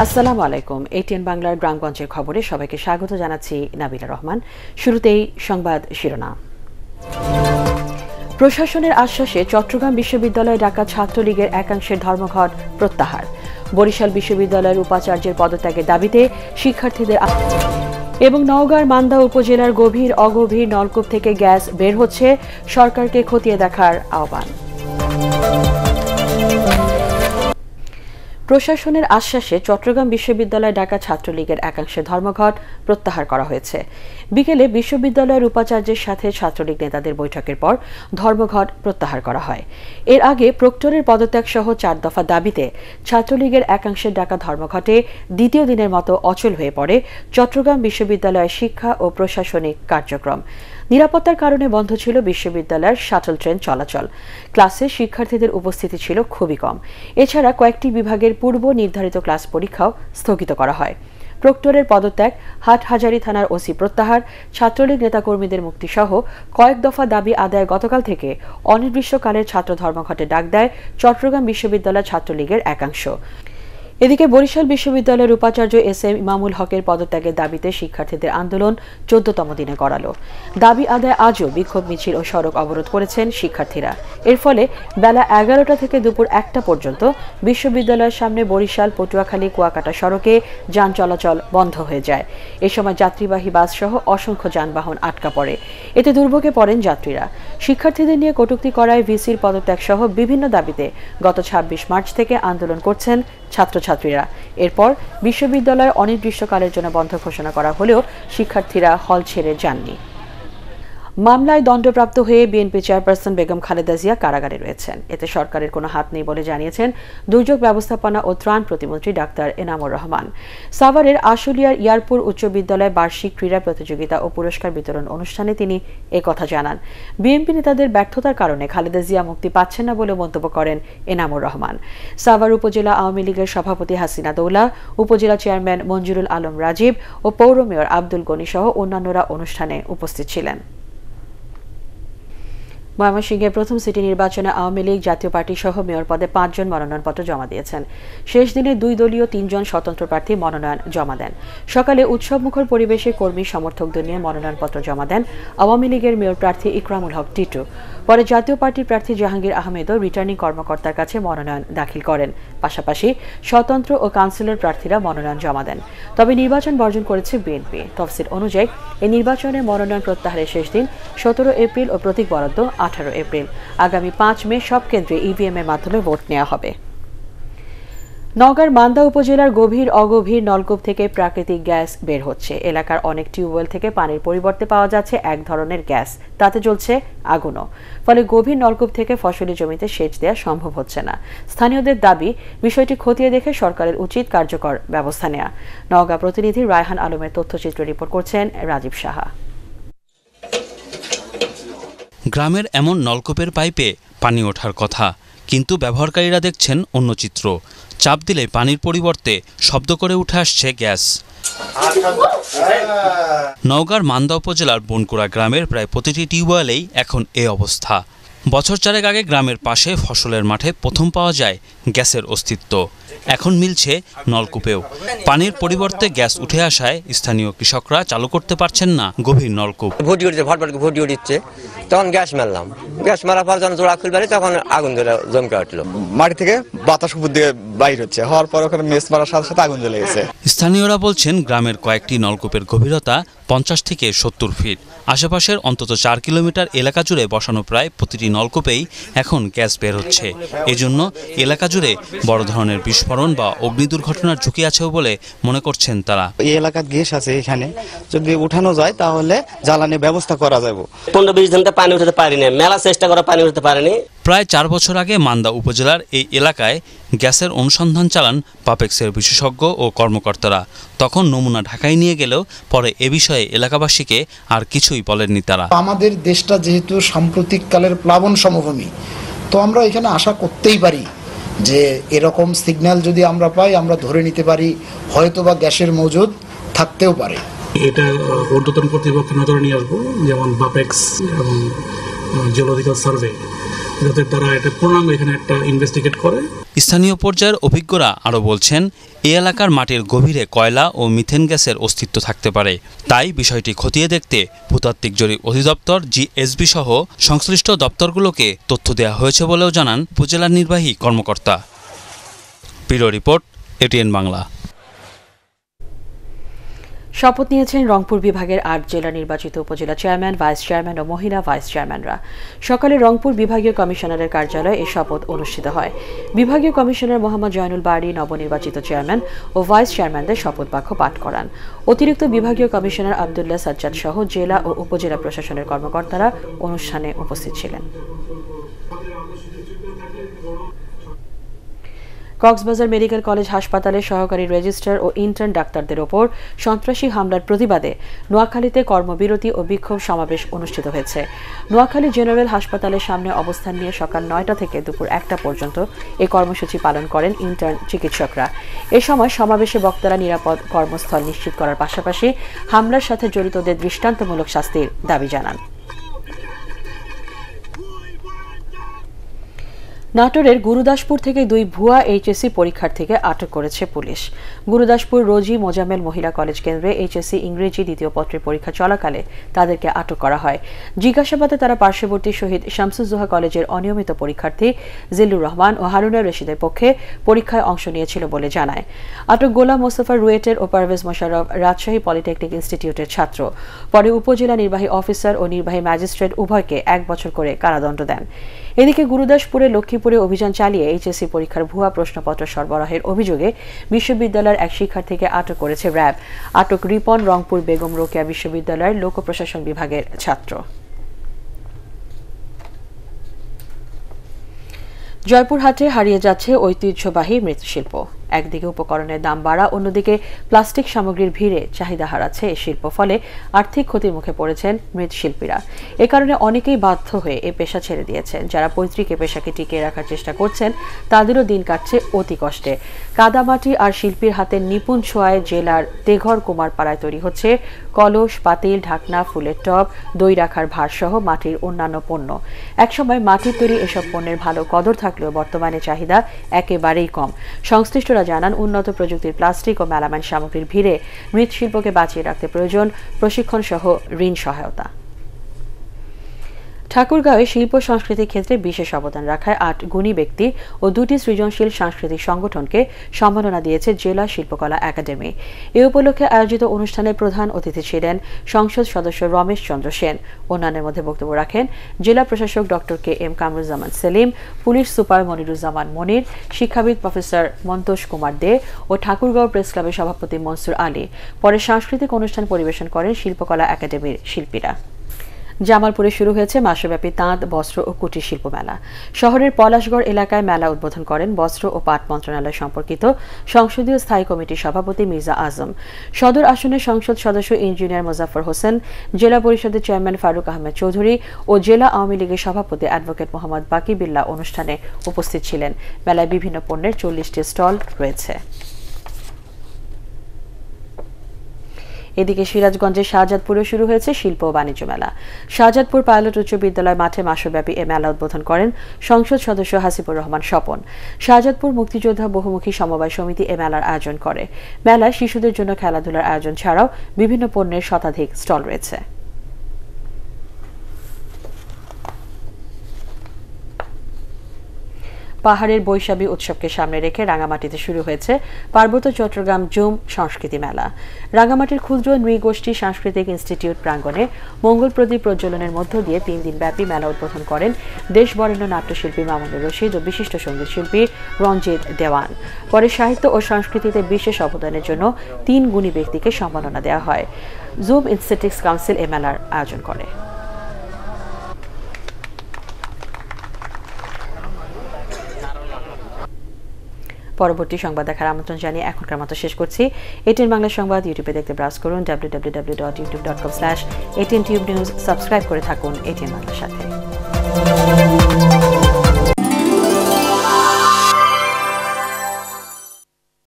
আসসালামু আলাইকুম। এটিএন বাংলার গ্রামগঞ্জের খবরে সবাইকে স্বাগত জানাচ্ছি নাবিলা রহমান। শুরুতেই সংবাদ শিরোনাম। প্রশাসনের আশ্বাসে চট্টগ্রাম বিশ্ববিদ্যালয়ে ডাকা ছাত্রলীগের একাংশের ধর্মঘট প্রত্যাহার। বরিশাল বিশ্ববিদ্যালয়ের উপাচার্যের পদত্যাগের দাবিতে শিক্ষার্থীদের এবং নওগাঁর মান্দা উপজেলার গভীর অগভীর নলকূপ থেকে গ্যাস বের হচ্ছে, সরকারকে খতিয়ে দেখার আহ্বান। প্রশাসনের আশ্বাসে চট্টগ্রাম বিশ্ববিদ্যালয়ে ডাকা ছাত্রলীগের একাংশের ধর্মঘট প্রত্যাহার করা হয়েছে। বিকেলে বিশ্ববিদ্যালয়ের উপাচার্যের সাথে ছাত্রলীগ নেতাদের বৈঠকের পর ধর্মঘট প্রত্যাহার করা হয়। এর আগে প্রক্টরের পদত্যাগ সহ 4 দফা দাবিতে ছাত্রলীগের একাংশের ডাকা ধর্মঘটে দ্বিতীয় দিনের মতো অচল হয়ে পড়ে চট্টগ্রাম বিশ্ববিদ্যালয়ের শিক্ষা ও প্রশাসনিক কার্যক্রম। নিরাপত্তার কারণে বন্ধ ছিল বিশ্ববিদ্যালয়ের শাটল ট্রেন চলাচল। ক্লাসে শিক্ষার্থীদের উপস্থিতি ছিল খুবই কম। এছাড়া কয়েকটি বিভাগের পূর্ব নির্ধারিত ক্লাস পরীক্ষাও স্থগিত করা হয়। প্রক্টরের পদত্যাগ, হাটহাজারী থানার ওসি প্রত্যাহার, ছাত্রলীগ নেতাকর্মীদের মুক্তিসহ কয়েক দফা দাবি আদায় গতকাল থেকে অনির্দিষ্টকালের ছাত্র ধর্মঘটে ডাক দেয় চট্টগ্রাম বিশ্ববিদ্যালয় ছাত্রলীগের একাংশ। এদিকে বরিশাল বিশ্ববিদ্যালয়ের উপাচার্য এস.এম. ইমামুল হকের পদত্যাগের দাবিতে শিক্ষার্থীদের আন্দোলন 14তম দিনে গড়ালো। দাবি আদায় আজও বিক্ষোভ মিছিল ও সড়ক অবরোধ করেছেন শিক্ষার্থীরা। এর ফলে বেলা 11টা থেকে দুপুর 1টা পর্যন্ত বিশ্ববিদ্যালয়ের সামনে বরিশাল পটুয়াখালী কুয়াকাটা সড়কে যান চলাচল বন্ধ হয়ে যায়। এ সময় যাত্রীবাহী বাস সহ অসংখ্য যানবাহন আটকা পড়ে। এতে দুর্ভোগে পড়েন যাত্রীরা। শিক্ষার্থীদের নিয়ে কটূক্তি করায় ভিসির পদত্যাগ সহ বিভিন্ন দাবিতে গত 26 মার্চ থেকে আন্দোলন করছেন ছাত্রছাত্রীরা। এরপর বিশ্ববিদ্যালয় অনির্দিষ্টকালের জন্য বন্ধ ঘোষণা করা হলেও শিক্ষার্থীরা হল ছেড়ে যাননি। মামলায় দণ্ডপ্রাপ্ত হয়ে বিএনপি চেয়ারপারসন বেগম খালেদা জিয়া কারাগারে রয়েছেন। এতে সরকারের কোনো হাত নেই বলে জানিয়েছেন দুর্যোগ ব্যবস্থাপনা ও ত্রাণ প্রতিমন্ত্রী ডাক্তার এনামুর রহমান। সাভারের আশুলিয়ার ইয়ারপুর উচ্চ বিদ্যালয়ে বার্ষিক ক্রীড়া প্রতিযোগিতা ও পুরস্কার বিতরণ অনুষ্ঠানে তিনি একথা জানান। বিএনপি নেতাদের ব্যর্থতার কারণে খালেদা জিয়া মুক্তি পাচ্ছেন না বলে মন্তব্য করেন এনামুর রহমান। সাভার উপজেলা আওয়ামী লীগের সভাপতি হাসিনা দৌলা, উপজেলা চেয়ারম্যান মঞ্জুরুল আলম রাজীব ও পৌর মেয়র আব্দুল গনি সহ অন্যান্যরা অনুষ্ঠানে উপস্থিত ছিলেন। ময়মনসিংহের প্রথম সিটি নির্বাচনে আওয়ামী লীগ জাতীয় পার্টি সহ মেয়র পদে 5 জন মনোনয়নপত্র জমা দিয়েছেন। শেষ দিনে 2 দলীয় 3 জন স্বতন্ত্র প্রার্থী মনোনয়ন জমা দেন। সকালে উৎসবমুখর পরিবেশে কর্মী সমর্থকদের নিয়ে মনোনয়নপত্র জমা দেন আওয়ামী লীগের মেয়র প্রার্থী ইকরামুল হক টিটু। পরে জাতীয় পার্টির প্রার্থী জাহাঙ্গীর আহমেদও রিটার্নিং কর্মকর্তার কাছে মনোনয়ন দাখিল করেন। পাশাপাশি স্বতন্ত্র ও কাউন্সিলর প্রার্থীরা মনোনয়ন জমা দেন। তবে নির্বাচন বর্জন করেছে বিএনপি। তফসিল অনুযায়ী এই নির্বাচনে মনোনয়ন প্রত্যাহারের শেষ দিন 17 এপ্রিল ও প্রতীক বরাদ্দ 18 এপ্রিল। আগামী 5 মে সব কেন্দ্রে ইভিএম এর মাধ্যমে ভোট নেওয়া হবে। নওগাঁর মান্দা উপজেলার গভীর অগভীর নলকূপ থেকে প্রাকৃতিক গ্যাস বের হচ্ছে। এলাকার অনেক টিউবওয়েল থেকে পানির পরিবর্তে পাওয়া যাচ্ছে এক ধরনের গ্যাস, তাতে জ্বলছে আগুনও। ফলে গভীর নলকূপ থেকে ফসলি জমিতে সেচ দেওয়া সম্ভব হচ্ছে না। স্থানীয়দের দাবি, বিষয়টি খতিয়ে দেখে সরকারের উচিত কার্যকর ব্যবস্থা নেওয়া। নওগাঁ প্রতিনিধি রায়হান আলমের তথ্যচিত্র রিপোর্ট করছেন রাজীব সাহা। গ্রামের এমন নলকূপের পাইপে পানি ওঠার কথা, কিন্তু ব্যবহারকারীরা দেখছেন অন্য চিত্র। চাপ দিলে পানির পরিবর্তে শব্দ করে উঠে আসছে গ্যাস। নওগাঁর মান্দা উপজেলার বনকুড়া গ্রামের প্রায় প্রতিটি টিউবওয়েলেই এখন এ অবস্থা। বছর 4 আগে গ্রামের পাশে ফসলের মাঠে প্রথম পাওয়া যায় গ্যাসের অস্তিত্ব। এখন মিলছে নলকূপেও। পানির পরিবর্তে গ্যাস উঠে আসায় স্থানীয় কৃষকরা চালু করতে পারছেন না গভীর নলকূপ। ভর্তি উঠছে, তখন গ্যাস মারলাম। গ্যাস মারার পর যখন জোড়া খুলবে তখন আগুন ধরে জমকে উঠলো। মাটি থেকে বাতাস উপর দিয়ে বাইর হচ্ছে, হওয়ার পর ওখানে মেস মারার সাথে সাথে আগুন জ্বলে গেছে। স্থানীয়রা বলছেন গ্রামের কয়েকটি নলকূপের গভীরতা 50 থেকে 70 ফিট। আশেপাশের অন্তত 4 কিলোমিটার এলাকা জুড়ে বসানো প্রায় প্রতিটি নলকূপেই এখন গ্যাস বের হচ্ছে। এজন্য এলাকা জুড়ে বড় ধরনের বিস্ফোরণ বা অগ্নি দুর্ঘটনার ঝুঁকি আছেও বলে মনে করছেন তারা। এই এলাকার গ্যাস আছে, এখানে যদি উঠানো যায় তাহলে জ্বালানি ব্যবস্থা করা যাবে। 15-20 দিন পানি উঠাতে পারিনি, মেলা চেষ্টা করা পানি উঠাতে পারেনি। প্রায় 4 বছর আগে মান্দা উপজেলার এই এলাকায় গ্যাসের অনুসন্ধান চালান পাপেক্সের বিশেষজ্ঞ ও কর্মকর্তারা। তখন নমুনা ঢাকায় নিয়ে গেলেও পরে এ বিষয়ে এলাকাবাসীকে আর কিছুই বলেননি তারা। আমাদের দেশটা যেহেতু সাম্প্রতিককালের প্লাবন সমভূমি, তো আমরা এখানে আশা করতেই পারি যে এরকম সিগন্যাল যদি আমরা পাই, আমরা ধরে নিতে পারি হয়তোবা গ্যাসের মজুদ থাকতেও পারে। এটা ঊর্ধ্বতন কর্তৃপক্ষের নজরে নিয়ে আসবো, যেমন বাপেক্স এবং জিওলজিক্যাল সার্ভে যাতে তারা এটা পূর্ণাঙ্গ এখানে একটা ইনভেস্টিগেট করে। স্থানীয় পর্যায়ের অভিজ্ঞরা আরও বলছেন, এই এলাকার মাটির গভীরে কয়লা ও মিথেন গ্যাসের অস্তিত্ব থাকতে পারে। তাই বিষয়টি খতিয়ে দেখতে ভূতাত্ত্বিক জরিপ অধিদপ্তর জিএসবি সহ সংশ্লিষ্ট দপ্তরগুলোকে তথ্য দেওয়া হয়েছে বলেও জানান উপজেলা নির্বাহী কর্মকর্তা। Bureau report, ATN Bangla. শপথ নিয়েছেন রংপুর বিভাগের ৮ জেলা নির্বাচিত উপজেলা চেয়ারম্যান, ভাইস চেয়ারম্যান ও মহিলা ভাইস চেয়ারম্যানরা। সকালে রংপুর বিভাগীয় কমিশনারের কার্যালয়ে এই শপথ অনুষ্ঠিত হয়। বিভাগীয় কমিশনার মোহাম্মদ জয়নুল বারী নবনির্বাচিত চেয়ারম্যান ও ভাইস চেয়ারম্যানদের শপথ বাক্য পাঠ করান। অতিরিক্ত বিভাগীয় কমিশনার আবদুল্লাহ সাজ্জাদ সহ জেলা ও উপজেলা প্রশাসনের কর্মকর্তারা অনুষ্ঠানে উপস্থিত ছিলেন। কক্সবাজার মেডিকেল কলেজ হাসপাতালে সহকারী রেজিস্ট্রার ও ইন্টার্ন ডাক্তারদের ওপর সন্ত্রাসী হামলার প্রতিবাদে নোয়াখালীতে কর্মবিরতি ও বিক্ষোভ সমাবেশ অনুষ্ঠিত হয়েছে। নোয়াখালী জেনারেল হাসপাতালের সামনে অবস্থান নিয়ে সকাল ৯টা থেকে দুপুর ১টা পর্যন্ত এই কর্মসূচি পালন করেন ইন্টার্ন চিকিৎসকরা। এ সময় সমাবেশে বক্তারা নিরাপদ কর্মস্থল নিশ্চিত করার পাশাপাশি হামলার সাথে জড়িতদের দৃষ্টান্তমূলক শাস্তির দাবি জানান। নাটোরের গুরুদাসপুর থেকে ২ ভুয়া এইচএসসি পরীক্ষার্থীকে আটক করেছে পুলিশ। গুরুদাসপুর রোজি মোজামেল মহিলা কলেজ কেন্দ্রে এইচএসসি ইংরেজি দ্বিতীয় পত্রের পরীক্ষা চলাকালে তাদেরকে আটক করা হয়। জিজ্ঞাসাবাদে তারা পার্শ্ববর্তী শহীদ শামসুজ্জোহা কলেজের অনিয়মিত পরীক্ষার্থী জিল্লুর রহমান ও হারুনা রশিদের পক্ষে পরীক্ষায় অংশ নিয়েছিল বলে জানায়। আটক গোলাম মোস্তফা রুয়েটের ও পারভেজ মোশাররফ রাজশাহী পলিটেকনিক ইনস্টিটিউটের ছাত্র। পরে উপজেলা নির্বাহী অফিসার ও নির্বাহী ম্যাজিস্ট্রেট উভয়কে ১ বছর করে কারাদণ্ড দেন। এদিকে গুরুদাসপুরে লক্ষ্মীপুরে অভিযান চালিয়ে এইচএসসি পরীক্ষার ভুয়া প্রশ্নপত্র সরবরাহের অভিযোগে বিশ্ববিদ্যালয়ের এক শিক্ষার্থীকে আটক করেছে র্যাব। আটক রিপন রংপুর বেগম রোকেয়া বিশ্ববিদ্যালয়ের লোক প্রশাসন বিভাগের ছাত্র। জয়পুরহাটে হারিয়ে যাচ্ছে ঐতিহ্যবাহী মৃৎশিল্প। একদিকে উপকরণের দাম বাড়া, অন্যদিকে প্লাস্টিক সামগ্রীর ভিড়ে চাহিদা হারাচ্ছে এই শিল্প। ফলে আর্থিক ক্ষতির মুখে পড়েছেন মৃৎশিল্পীরা। এ কারণে অনেকেই বাধ্য হয়ে এই পেশা ছেড়ে দিয়েছেন। যারা পৈতৃক এ পেশাকে টিকিয়ে রাখার চেষ্টা করছেন তাদেরও দিন কাটছে অতি কষ্টে। কাদামাটি আর শিল্পীর হাতের নিপুণ ছোঁয়ায় জেলার তেঘর কুমারপাড়ায় তৈরি হচ্ছে কলস, পাতিল, ঢাকনা, ফুলের টব, দই রাখার ভারসহ মাটির অন্যান্য পণ্য। একসময় মাটির তৈরি এসব পণ্যের ভালো কদর থাকলেও বর্তমানে চাহিদা একেবারেই কম। সংশ্লিষ্টরা জানান, উন্নত প্রযুক্তির প্লাস্টিক ও মেলামাইন সামগ্রীর ভিড়ে মৃৎশিল্পকে বাঁচিয়ে রাখতে প্রয়োজন প্রশিক্ষণ সহ ঋণ সহায়তা। ঠাকুরগাঁওয়ে শিল্প সংস্কৃতির ক্ষেত্রে বিশেষ অবদান রাখায় ৮ গুণী ব্যক্তি ও 2টি সৃজনশীল সাংস্কৃতিক সংগঠনকে সম্মাননা দিয়েছে জেলা শিল্পকলা একাডেমি। এ উপলক্ষে আয়োজিত অনুষ্ঠানে প্রধান অতিথি ছিলেন সংসদ সদস্য রমেশ চন্দ্র সেন। অন্যান্যের মধ্যে বক্তব্য রাখেন জেলা প্রশাসক doctor K M. Kamruzzaman Selim, police super Moniruzzaman Monir, শিক্ষাবিদ প্রফেসর মন্তোষ কুমার দে ও ঠাকুরগাঁও প্রেস ক্লাবের সভাপতি মনসুর আলী। পরে সাংস্কৃতিক অনুষ্ঠান পরিবেশন করেন শিল্পকলা একাডেমির শিল্পীরা। জামালপুরে শুরু হয়েছে মাসব্যাপী তাঁত, বস্ত্র ও কুটির শিল্প মেলা। শহরের পলাশগড় এলাকায় মেলা উদ্বোধন করেন বস্ত্র ও পাট মন্ত্রণালয় সম্পর্কিত সংসদীয় স্থায়ী কমিটির সভাপতি মির্জা আজম। সদর আসনের সংসদ সদস্য ইঞ্জিনিয়ার মোজাফর হোসেন, জেলা পরিষদের চেয়ারম্যান ফারুক আহমেদ চৌধুরী ও জেলা আওয়ামী লীগের সভাপতি অ্যাডভোকেট মোহাম্মদ বাকি বিল্লাহ অনুষ্ঠানে উপস্থিত ছিলেন। মেলায় বিভিন্ন পণ্যের 40টি স্টল রয়েছে। এদিকে সিরাজগঞ্জের শাহজাদপুরে শুরু হয়েছে শিল্প ও বাণিজ্য মেলা। শাহজাদপুর পাইলট উচ্চ বিদ্যালয় মাঠে মাসব্যাপী এ মেলা উদ্বোধন করেন সংসদ সদস্য হাসিবুর রহমান স্বপন। শাহজাদপুর মুক্তিযোদ্ধা বহুমুখী সমবায় সমিতি এ মেলার আয়োজন করে। মেলায় শিশুদের জন্য খেলাধুলার আয়োজন ছাড়াও বিভিন্ন পণ্যের শতাধিক স্টল রয়েছে। পাহাড়ের বৈশাখী উৎসবকে সামনে রেখে রাঙামাটিতে শুরু হয়েছে পার্বত্য চট্টগ্রাম জুম সংস্কৃতি মেলা। রাঙামাটির ক্ষুদ্র নৃগোষ্ঠী সাংস্কৃতিক ইনস্টিটিউট প্রাঙ্গণে মঙ্গল প্রদীপ প্রজ্বলনের মধ্য দিয়ে 3 দিন ব্যাপী মেলা উদ্বোধন করেন দেশবরেণ্য নাট্যশিল্পী মামুনুর রশিদ ও বিশিষ্ট সঙ্গীত শিল্পী রঞ্জিত দেওয়ান। পরে সাহিত্য ও সংস্কৃতিতে বিশেষ অবদানের জন্য 3 গুণী ব্যক্তিকে সম্মাননা দেওয়া হয়। জুম ইনস্টিটিউটস কাউন্সিল এ মেলার আয়োজন করে। পরবর্তী সংবাদ দেখার আমন্ত্রণ জানিয়ে এখনকার মতো শেষ করছি। এটিএন বাংলা সংবাদ ইউটিউবে দেখতে ব্রাউজ করুন www.youtube.com/ATNTubeNews। সাবস্ক্রাইব করে থাকুন এটিএন বাংলার সাথে।